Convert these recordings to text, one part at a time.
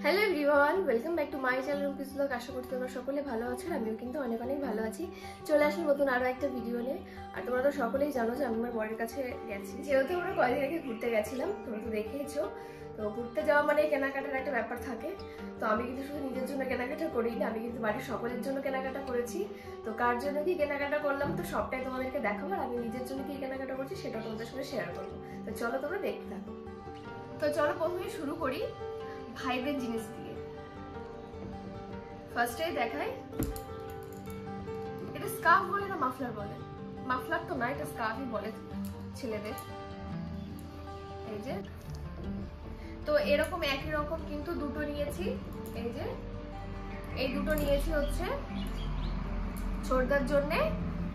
Hello everyone, welcome back to my channel Rupi's blog. আশা করি তোমরা সকলে ভালো আছো, আমিও কিন্তু অনেক অনেক ভালো আছি। চলে আসি নতুন আরো একটা ভিডিও নিয়ে। আর তোমরা তো সকলেই জানো যে আমি আমার বরের কাছে গেছি, যেহেতু আমরা কয়েকদিন আগে ঘুরতে গেছিলাম, তোমরা তো দেখেইছো। তো ঘুরতে যাওয়া মানে কেনাকাটার একটা ব্যাপার থাকে। তো আমি কিন্তু শুধু নিজের জন্য কেনাকাটা করিনি, আমি কিন্তু বাড়ির সকলের জন্য কেনাকাটা করেছি। তো কার জন্য কি কেনাকাটা করলাম তো সবটাই তোমাদেরকে দেখাবো, আর আমি নিজের জন্য কি কেনাকাটা করছি সেটা তোমাদের সঙ্গে শেয়ার করবো। তো চলো তোমরা দেখতে থাকো। তো চলো প্রথমে শুরু করি ভাইদের জিনিস দিয়ে। ফার্স্টে দেখাই, এটা স্কার্ফ বলে না মাফলার বলে? মাফলার তো না, এটা স্কার্ফই বলে ছেলেদের। এই যে, তো এরকম একই রকম কিন্তু দুটো নিয়েছি। এই যে এই দুটো নিয়েছি হচ্ছে ছোটদার জন্য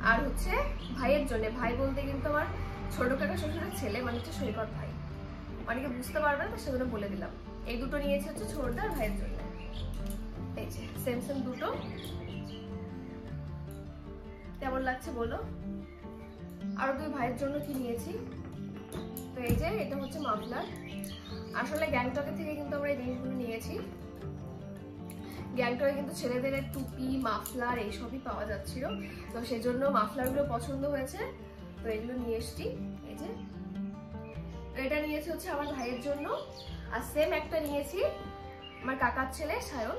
আর হচ্ছে ভাইয়ের জন্য। ভাই বলতে কিন্তু আমার ছোট কাকা শ্বশুরের ছেলে, মানে হচ্ছে সৈকত ভাই। অনেকে বুঝতে পারবে না, তো সেজন্য বলে দিলাম। এই দুটো নিয়েছি হচ্ছে ছোটদা আর ভাইয়ের জন্য। এই যে সেম সেম দুটো, কেমন লাগছে বলো? আর দুই ভাইয়ের জন্য কি নিয়েছি, তো এই যে এটা হচ্ছে মাফলার। আসলে গ্যাংটকের থেকে কিন্তু আমরা এই জিনিসগুলো নিয়েছি। গ্যাংটকে কিন্তু ছেলেদের টুপি মাফলার এইসবই পাওয়া যাচ্ছিল, তো সেজন্য মাফলারগুলো পছন্দ হয়েছে, তো এগুলো নিয়ে এসছি। এই যে এটা নিয়েছি হচ্ছে আমার ভাইয়ের জন্য, আর সেম একটা নিয়েছি আমার কাকার ছেলে সায়ন,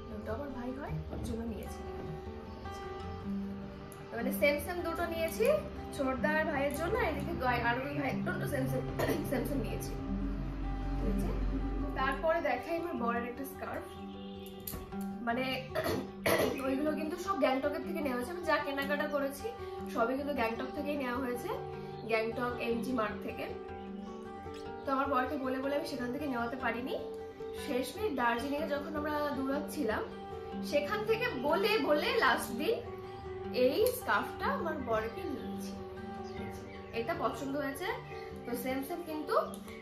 দুটো আমার ভাই হয়, ওর জন্য নিয়েছি। মানে সেম সেম দুটো নিয়েছি ছোটদা আর ভাইয়ের জন্য, এদিকে আরো দুই ভাইয়ের জন্য সেম সেম নিয়েছি। তারপরে দেখাই আমার বরের একটা স্কার্ফ। মানে ওইগুলো কিন্তু সব গ্যাংটকের থেকে নেওয়া হয়েছে। আমি যা কেনাকাটা করেছি সবই কিন্তু গ্যাংটক থেকেই নেওয়া হয়েছে, গ্যাংটক এমজি মার্ট থেকে। তো আমার বরকে বলে বলে আমি সেখান থেকে নেওয়াতে পারিনি। শেষমেশ দার্জিলিং এ যখন আমরা দূরাচ্ছিলাম, সেখান থেকে বলে বলে লাস্ট দিন এই স্কার্ফটা আমার বরকে নিয়েছি। এটা পছন্দ হয়েছে, তো সেম সেম কিন্তু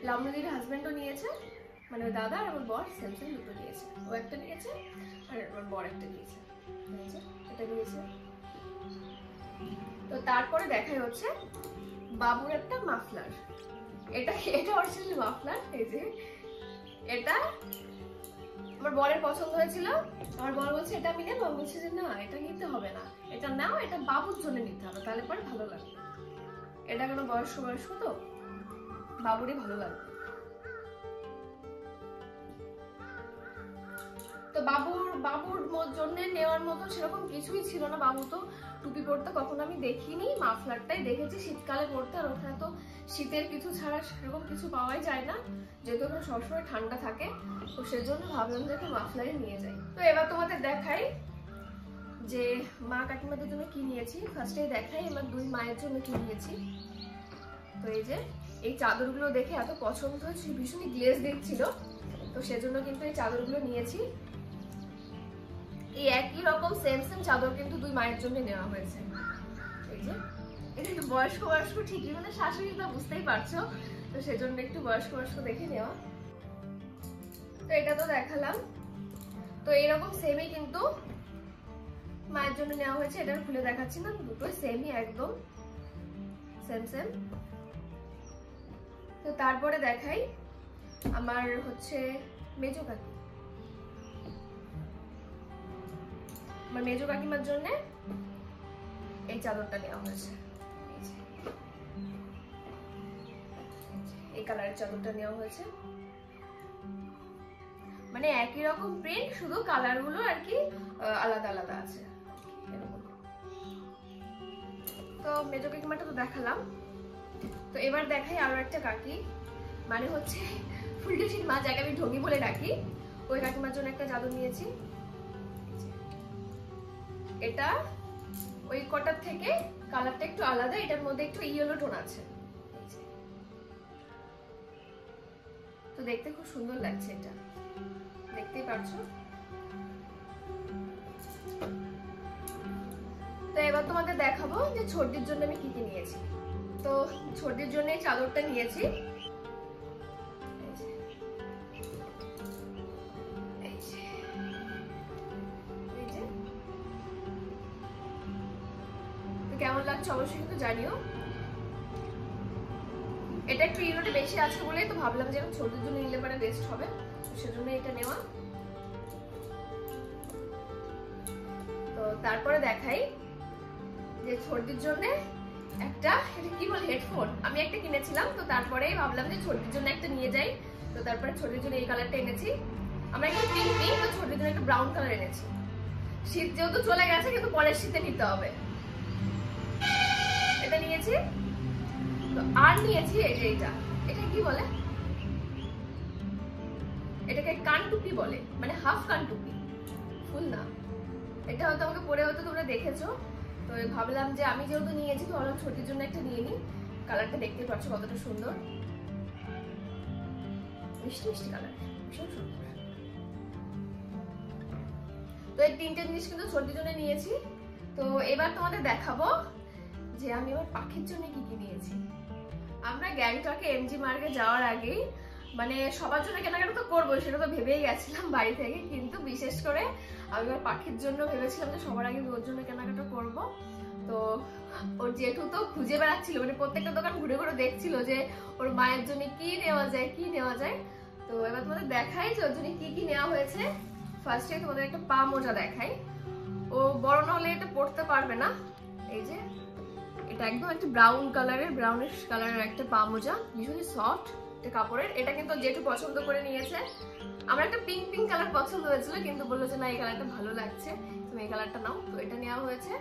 লামনুদির হাজবেন্ডও নিয়েছে, মানে ওই দাদা আর আমার বর সেম সেম দুটো নিয়েছে। ও একটা নিয়েছে আর আমার বর একটা নিয়েছে, এটা নিয়েছে। তো তারপরে দেখাই হচ্ছে বাবুর একটা মাফলার। এটা অরিজিনাল মাফলার। এই যে এটা আমার বরের পছন্দ হয়েছিল, আমার বর বলছে এটা আমি নেবো, বলছে যে না এটা নিতে হবে না, এটা নাও, এটা বাবুর জন্য নিতে হবে, তাহলে পরে ভালো লাগবে। এটা কোনো বয়স্ক তো বাবুরই ভালো লাগবে। তো বাবুর জন্য নেওয়ার মতো সেরকম কিছুই ছিল না। বাবু তো টুপি পরতে কখনো আমি দেখিনি, মাফলারটাই দেখেছি শীতকালে পরতে, আর ওখানে তো শীতের কিছু ছাড়া সেরকম কিছু পাওয়াই যায় না, যেহেতু ওখানে সবসময় ঠান্ডা থাকে, তো সেজন্য ভাবলাম যে একটা মাফলারই নিয়ে যাই। তো এবার তোমাদের দেখাই যে মা কাকিমাদের জন্য কি নিয়েছি। ফার্স্টে দেখাই আমার দুই মায়ের জন্য কি নিয়েছি। তো এই যে এই চাদরগুলো দেখে এত পছন্দ হয়েছে, ভীষণই গ্লেজ দিচ্ছিল, তো সেজন্য কিন্তু এই চাদরগুলো নিয়েছি। এই একই রকম সেম সেম চাদর কিন্তু দুই মায়ের জন্য নেওয়া হয়েছে। এই যে এটা কিন্তু বয়স্ক ঠিকই, মানে শাশুড়ি তো বুঝতেই পারছো, তো সেজন্য একটু বয়স্ক দেখে নেওয়া। তো এটা তো দেখালাম, তো এরকম সেমই কিন্তু মায়ের জন্য নেওয়া হয়েছে। এটা খুলে দেখাচ্ছি না, দুটো সেমই একদম সেম সেম। তো তারপরে দেখাই আমার হচ্ছে মেজো কাকি। আমার মেজো কাকিমার জন্য এই চাদরটা নেওয়া হয়েছে, এই কালারের চাদরটা নেওয়া হয়েছে। মানে একই রকম প্রিন্ট, শুধু কালার গুলো আর কি আলাদা আলাদা আছে এরকম। তো মেজো কাকিমাটা তো দেখালাম, তো এবার দেখাই আরো একটা কাকি, মানে হচ্ছে ফুলটুসির মা, যাকে আমি ঢঙ্গি বলে ডাকি, ওই কাকিমার জন্য একটা চাদর নিয়েছি। এটা ওই কটার থেকে কালারটা একটু আলাদা, এটার মধ্যে একটু ইয়েলো টোন আছে, তো দেখতে খুব সুন্দর লাগছে, এটা দেখতেই পারছো। তো এবার তোমাদের দেখাবো যে ছোটদির জন্য আমি কি কি নিয়েছি। তো ছোটদির জন্য এই চাদরটা নিয়েছি। কেমন লাগছে অবশ্যই কিন্তু জানিও। এটা একটু ইউনিট বেশি আছে বলেই তো ভাবলাম যে ছোটদের জন্য নিলে পরে বেস্ট হবে, সেজন্য এটা নেওয়া। তারপরে দেখাই যে সর্দির জন্য একটা, এটা কি বলে, হেডফোন আমি একটা কিনেছিলাম। তো তারপরে ভাবলাম যে সর্দির জন্য একটা নিয়ে যাই। তো তারপরে সর্দির জন্য এই কালারটা এনেছি। আমরা একটা পিঙ্ক পিঙ্ক, তো সর্দির জন্য একটা ব্রাউন কালার এনেছি। শীত যেহেতু চলে গেছে, কিন্তু পরের শীতে নিতে হবে। এটা নিয়েছি। তো আর নিয়েছি এই যে এটা কি বলে, এটাকে কান টুপি বলে, মানে হাফ কান টুপি, ফুল না। এটা হয়তো আমাকে পরে হয়তো তোমরা দেখেছো। তো ভাবলাম যে আমি যেহেতু নিয়েছি, তো ভাবলাম ছোটির জন্য একটা নিয়ে নিই। কালারটা দেখতে পাচ্ছ কতটা সুন্দর, মিষ্টি মিষ্টি কালার, ভীষণ সুন্দর। তো এই তিনটে জিনিস কিন্তু ছোটির জন্য নিয়েছি। তো এবার তোমাদের দেখাবো যে আমি আমার পাখির জন্য কি কি নিয়েছি। আমরা গ্যাংটকে এমজি মার্গে যাওয়ার আগেই মানে সবার জন্য কেনাকাটা তো করবো, সেটা তো ভেবেই গেছিলাম বাড়ি থেকে। কিন্তু বিশেষ করে আমি আমার পাখির জন্য ভেবেছিলাম যে সবার আগে ওর জন্য কেনাকাটা করব। তো ওর জেঠু তো খুঁজে বেড়াচ্ছিল, মানে প্রত্যেকটা দোকান ঘুরে ঘুরে দেখছিল যে ওর মায়ের জন্য কি নেওয়া যায় কি নেওয়া যায়। তো এবার তোমাদের দেখাই যে ওর জন্য কি কি নেওয়া হয়েছে। ফার্স্টে তোমাদের একটা পা মোজা দেখাই। ও বড় না হলে এটা পরতে পারবে না। এই যে এটা একদম একটা ব্রাউন কালারের, ব্রাউনিশ কালারের একটা পা মোজা, ভীষণই সফট এটা কাপড়ের। এটা কিন্তু জেঠু পছন্দ করে নিয়েছে। আমার একটা পিঙ্ক পিঙ্ক কালার পছন্দ হয়েছিল, কিন্তু বললো যে না এই কালারটা ভালো লাগছে, তুমি এই কালারটা নাও। তো এটা নেওয়া হয়েছে।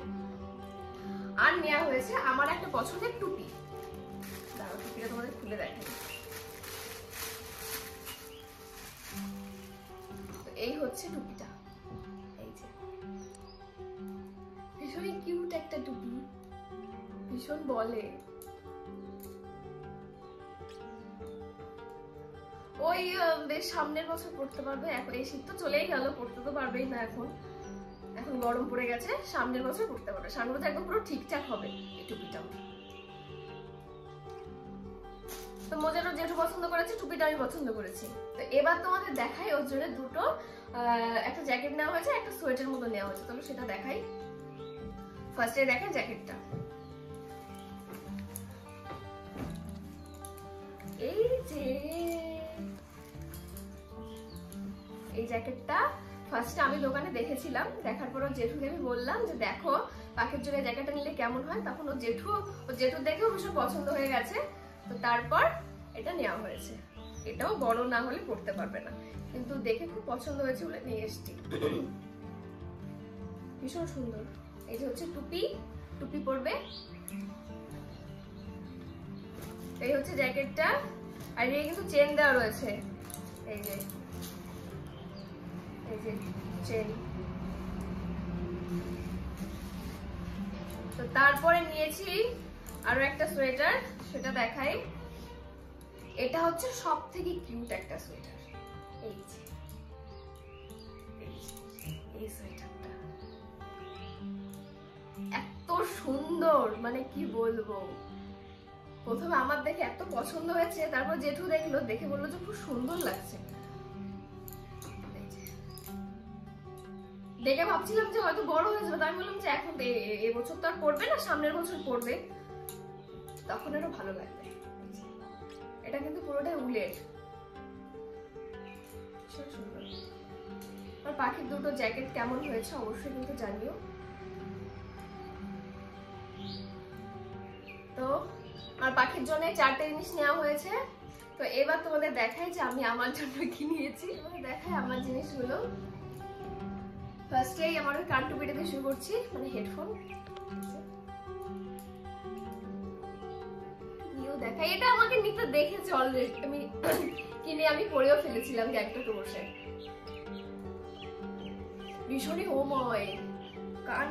আর নেওয়া হয়েছে আমার একটা পছন্দের টুপি। দাঁড়াও টুপিটা তোমাদের খুলে দেখাই। তো এই হচ্ছে টুপিটা, এই যে ভীষণই কিউট একটা টুপি, ভীষণ বলে। ওই বেশ সামনের বছর পড়তে পারবে, এখন এই শীত তো চলেই গেল, পড়তে তো পারবেই না এখন, এখন গরম পড়ে গেছে, সামনের বছর পড়তে পারবে। সামনের বছর একদম পুরো ঠিকঠাক হবে এই টুপিটা। তো মোজাটা যেটা পছন্দ করেছে, টুপিটা আমি পছন্দ করেছি। তো এবার তোমাদের দেখাই ওর জন্য দুটো, একটা জ্যাকেট নেওয়া হয়েছে, একটা সোয়েটার মতো নেওয়া হয়েছে। তাহলে সেটা দেখাই। ফার্স্টে দেখেন জ্যাকেটটা, এই যে এই জ্যাকেটটা ফার্স্টে আমি দোকানে দেখেছিলাম। দেখার পর জেঠুকে আমি বললাম যে দেখো পাখির জন্য জ্যাকেটটা নিলে কেমন হয়। তখন ও জেঠু দেখেও ভীষণ পছন্দ হয়ে গেছে। তো তারপর এটা নেওয়া হয়েছে। এটাও বড় না হলে পড়তে পারবে না, কিন্তু দেখে খুব পছন্দ হয়েছে বলে নিয়ে এসেছি। ভীষণ সুন্দর। এই যে হচ্ছে টুপি, টুপি পরবে। এই হচ্ছে জ্যাকেটটা। আর এই কিন্তু চেন দেওয়া রয়েছে, এই যে চেন। তো তারপরে নিয়েছি আরো একটা সোয়েটার, সেটা দেখাই। এটা হচ্ছে সব থেকে কিউট একটা সোয়েটার। এই যে এই সোয়েটারটা এত সুন্দর, মানে কি বলবো। প্রথমে আমার দেখে এত পছন্দ হয়েছে, তারপর জেঠু দেখলো, দেখে বললো যে খুব সুন্দর লাগছে। দেখে ভাবছিলাম যে হয়তো বড় হয়ে যাবে, আমি বললাম যে এখন এবছর তো আর পড়বে না, সামনের বছর পড়বে, তখন আরো ভালো লাগবে। এটা কিন্তু পুরোটাই উলের, সুন্দর। আর পাখির দুটো জ্যাকেট কেমন হয়েছে অবশ্যই কিন্তু জানিও। তো আর পাখির জন্য 4টে জিনিস নেওয়া হয়েছে। তো এবার তোমাদের দেখাই যে আমি আমার জন্য কি নিয়েছি। দেখাই আমার জিনিসগুলো। ফার্স্টেই আমার কান টুপিটা দিয়ে শুরু করছি, মানে হেডফোন। দেখাই, এটা আমাকে নিতে দেখেছে অলরেডি, আমি কিনে আমি পরেও ফেলেছিলাম গ্যাংটকে বসে। ভীষণই হোময়, কান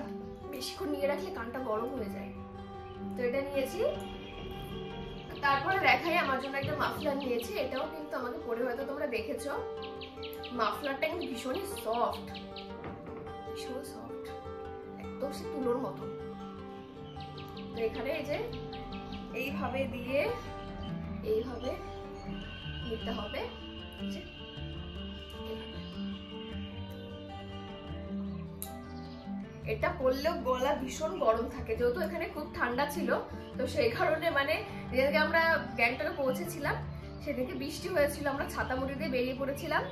বেশিক্ষণ নিয়ে রাখলে কানটা গরম হয়ে যায়। তো এটা নিয়েছি। তারপরে দেখাই আমার জন্য একটা মাফলার নিয়েছি। এটাও কিন্তু আমাকে পরে হয়তো তোমরা দেখেছো। মাফলারটা কিন্তু ভীষণই সফট, ভীষণ সফট, একদম সে তুলোর মতো। তো এখানে এই যে এইভাবে দিয়ে এইভাবে নিতে হবে। এটা পরলেও গলা ভীষণ গরম থাকে, যেহেতু এখানে খুব ঠান্ডা ছিল। তো সেই কারণে মানে যেদিনকে আমরা গ্যাংটকে পৌঁছেছিলাম সেদিনকে বৃষ্টি হয়েছিল, আমরা ছাতা মুড়ি দিয়ে বেরিয়ে পড়েছিলাম।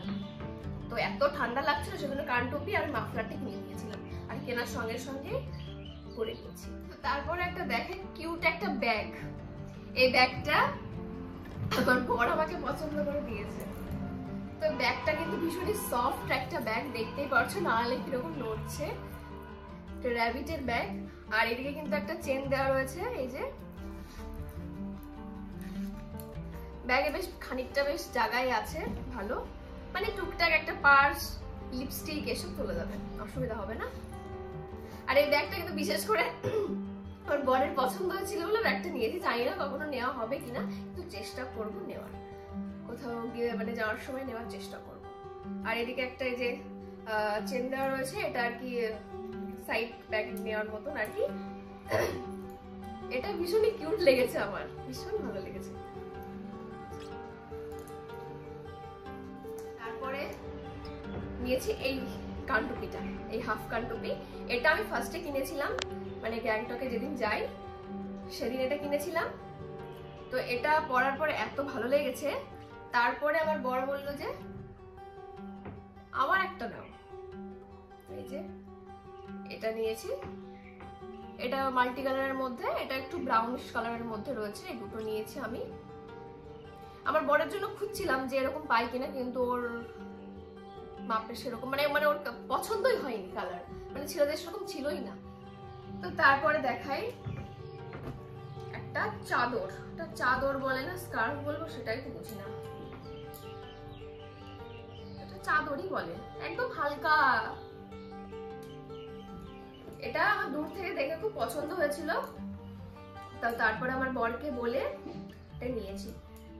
তো এত ঠান্ডা লাগছিল, সেজন্য কান টুপি আর মাফলারটা কিনে নিয়েছিলাম। আর কেনার সঙ্গে সঙ্গে করে নিয়েছি। তারপরে একটা দেখেন কিউট একটা ব্যাগ, এই ব্যাগটা আমার বড় আমাকে পছন্দ করে দিয়েছে। তো ব্যাগটা কিন্তু ভীষণই সফট একটা ব্যাগ, দেখতেই পারছো নাহলে কিরকম নড়ছে। র্যাবিটের ব্যাগ, আর এদিকে কিন্তু একটা চেন দেওয়া রয়েছে। এই যে ব্যাগে বেশ খানিকটা বেশ জায়গায় আছে, ভালো, মানে টুকটাক একটা পার্স, লিপস্টিক এসব চলে যাবে, অসুবিধা হবে না। আর এই ব্যাগটা কিন্তু বিশেষ করে আমার বরের পছন্দ হয়েছিল বলে ব্যাগটা নিয়েছি, জানি না কখনো নেওয়া হবে কিনা, কিন্তু চেষ্টা করবো নেওয়ার, কোথাও গিয়ে মানে যাওয়ার সময় নেওয়ার চেষ্টা করব। আর এদিকে একটা এই যে চেন দেওয়া রয়েছে, এটা আর কি সাইড ব্যাগ নেওয়ার মতন আর কি। এটা ভীষণই কিউট লেগেছে, আমার ভীষণ ভালো লেগেছে। তারপরে নিয়েছি এই কানটুপিটা, এই হাফ কানটুপি। এটা আমি ফার্স্টে কিনেছিলাম মানে গ্যাংটকে যেদিন যাই সেদিন এটা কিনেছিলাম। তো এটা পরার পরে এত ভালো লেগেছে, তারপরে আমার বড় বললো যে আমার একটা নাও। এই যে এটা নিয়েছি, এটা মাল্টি কালারের মধ্যে, এটা একটু ব্রাউনিশ কালারের মধ্যে রয়েছে। এই দুটো নিয়েছি আমি। আমার বরের জন্য খুঁজছিলাম যে এরকম পাই কিনা, কিন্তু ওর মাপের সেরকম মানে ওর পছন্দই হয়নি কালার, মানে ছেলেদের সেরকম ছিলই না। তো তারপরে দেখাই একটা চাদর, এটা চাদর বলে না স্কার্ফ বলবো সেটাই তো বুঝি না, এটা চাদরই বলে, একদম হালকা। এটা আমার দূর থেকে দেখে খুব পছন্দ হয়েছিল, তারপরে আমার বরকে বলে এটা নিয়েছি।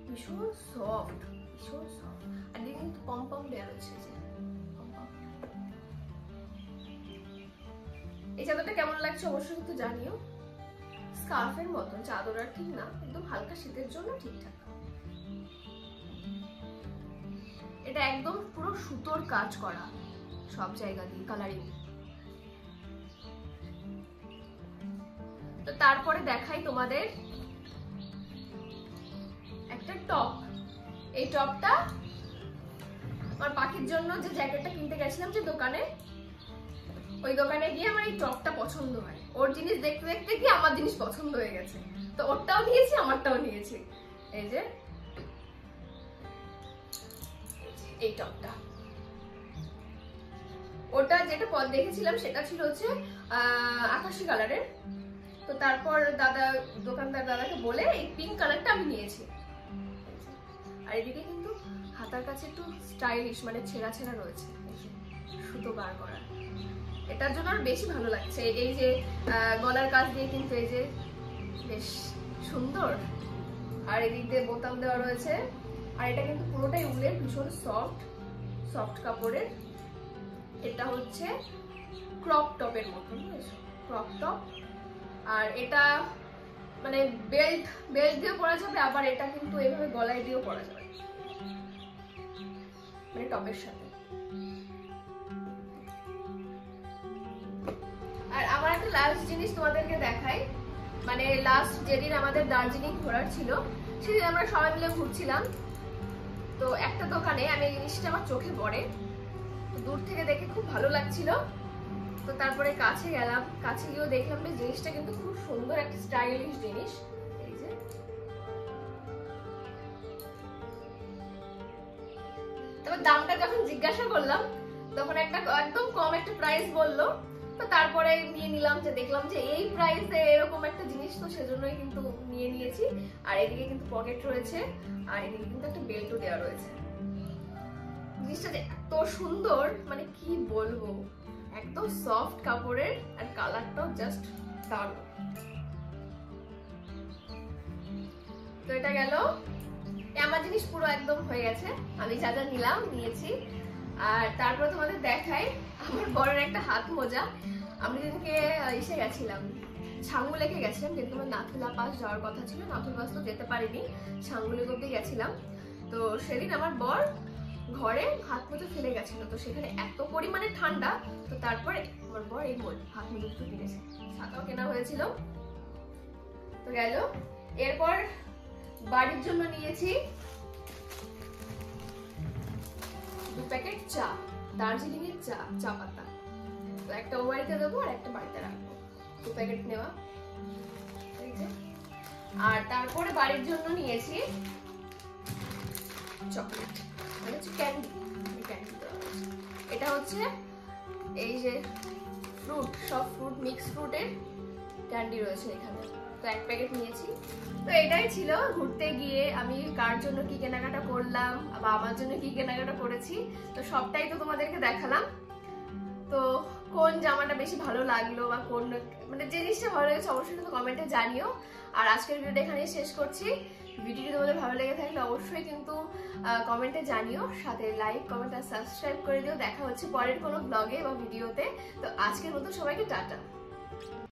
ভীষণ সফট, ভীষণ সফট, আর এদিকে কিন্তু পম পম দেওয়া রয়েছে। এই চাদরটা কেমন লাগছে অবশ্যই কিন্তু জানিও। স্কার্ফের মতন চাদর, আর ঠিক না, একদম হালকা শীতের জন্য ঠিকঠাক। এটা একদম পুরো সুতোর কাজ করা, সব জায়গা দিয়ে কালারিং। তো তারপরে দেখাই তোমাদের একটা টপ। এই টপটা আমার পাখির জন্য যে জ্যাকেটটা কিনতে গেছিলাম যে দোকানে, ওই দোকানে গিয়ে আমার এই টপটা পছন্দ হয়। ওর জিনিস দেখতে দেখতে গিয়ে আমার জিনিস পছন্দ হয়ে গেছে, তো ওরটাও নিয়েছি আমারটাও নিয়েছি। এই যে এই টপটা, ওটা যেটা পদ দেখেছিলাম সেটা ছিল হচ্ছে আকাশি কালারের। তো তারপর দোকানদার দাদাকে বলে এই পিঙ্ক কালারটা আমি নিয়েছি। আর এদিকে কিন্তু হাতার কাছে একটু স্টাইলিশ, মানে ছেঁড়া ছেঁড়া রয়েছে, সুতো বার করা, এটার জন্য আর বেশি ভালো লাগছে। এই যে গলার কাজ দিয়ে কিন্তু এই যে বেশ সুন্দর, আর এদিক দিয়ে বোতাম দেওয়া রয়েছে। আর এটা কিন্তু পুরোটাই উলের, ভীষণ সফট সফট কাপড়ের। এটা হচ্ছে ক্রপ টপের মতন, ক্রপ টপ। আর এটা মানে বেল্ট দিয়ে পরা যাবে, আবার এটা কিন্তু এভাবে গলায় দিয়েও পরা যাবে, মানে টপের সাথে। আর আমার একটা লাস্ট জিনিস তোমাদেরকে দেখাই, মানে লাস্ট যেদিন আমাদের দার্জিলিং ঘোরার ছিল সেদিন আমরা সবাই মিলে ঘুরছিলাম। তো একটা দোকানে আমি এই জিনিসটা আমার চোখে পড়ে, দূর থেকে দেখে খুব ভালো লাগছিল। তো তারপরে কাছে গেলাম, কাছে গিয়েও দেখলাম যে জিনিসটা কিন্তু খুব সুন্দর একটা স্টাইলিশ জিনিস। এই যে তবে দামটা যখন জিজ্ঞাসা করলাম তখন একটা একদম কম একটা প্রাইস বললো। তো তারপরে নিয়ে নিলাম, যে দেখলাম যে এই প্রাইসে এরকম একটা জিনিস, তো সেজন্যই কিন্তু নিয়ে নিয়েছি। আর এদিকে কিন্তু পকেট রয়েছে, আর এদিকে কিন্তু একটা বেল্টও দেওয়া রয়েছে। জিনিসটা যে এত সুন্দর মানে কি বলবো, একদম সফট কাপড়ের, আর কালারটাও জাস্ট দারুণ। তো এটা গেল, আমার জিনিস পুরো একদম হয়ে গেছে, আমি যা যা নিয়েছি। আর তারপর তোমাদের দেখাই আমার বড়ের একটা হাত মোজা। আমি যেদিনকে এসে গেছিলাম, ছাঙ্গুলেকে গেছিলাম, যেহেতু আমার নাথুলা পাস যাওয়ার কথা ছিল, নাথুল পাস তো যেতে পারিনি, ছাঙ্গুলেক অব্দি গেছিলাম। তো সেদিন আমার বর ঘরে হাত মোজা ফেলে গেছিল, তো সেখানে এত পরিমাণে ঠান্ডা, তো তারপরে আমার বর এই হাত মোজা দুটো কিনেছে, ছাতাও কেনা হয়েছিল। তো গেল, এরপর বাড়ির জন্য নিয়েছি 2 প্যাকেট চা, দার্জিলিং এর চা পাতা। তো একটা ও বাড়িতে দেবো আর একটা বাড়িতে রাখবো, 2 প্যাকেট নেওয়া। এই যে, আর তারপরে বাড়ির জন্য নিয়েছি চকলেট, মানে হচ্ছে ক্যান্ডি। এটা হচ্ছে এই যে ফ্রুট, সব ফ্রুট, মিক্স ফ্রুটের ক্যান্ডি রয়েছে এখানে, তো 1 প্যাকেট নিয়েছি। তো এটাই ছিল ঘুরতে গিয়ে আমি কার জন্য কি কেনাকাটা করলাম বা আমার জন্য কি কেনাকাটা করেছি, তো সবটাই তো তোমাদেরকে দেখালাম। তো কোন জামাটা বেশি ভালো লাগলো বা কোন মানে জিনিসটা ভালো লেগেছে অবশ্যই কিন্তু কমেন্টে জানিও। আর আজকের ভিডিওটা এখানেই শেষ করছি। ভিডিওটি তোমাদের ভালো লেগে থাকলে অবশ্যই কিন্তু কমেন্টে জানিও, সাথে লাইক, কমেন্ট আর সাবস্ক্রাইব করে দিও। দেখা হচ্ছে পরের কোনো ব্লগে বা ভিডিওতে। তো আজকের মতো সবাইকে টাটা।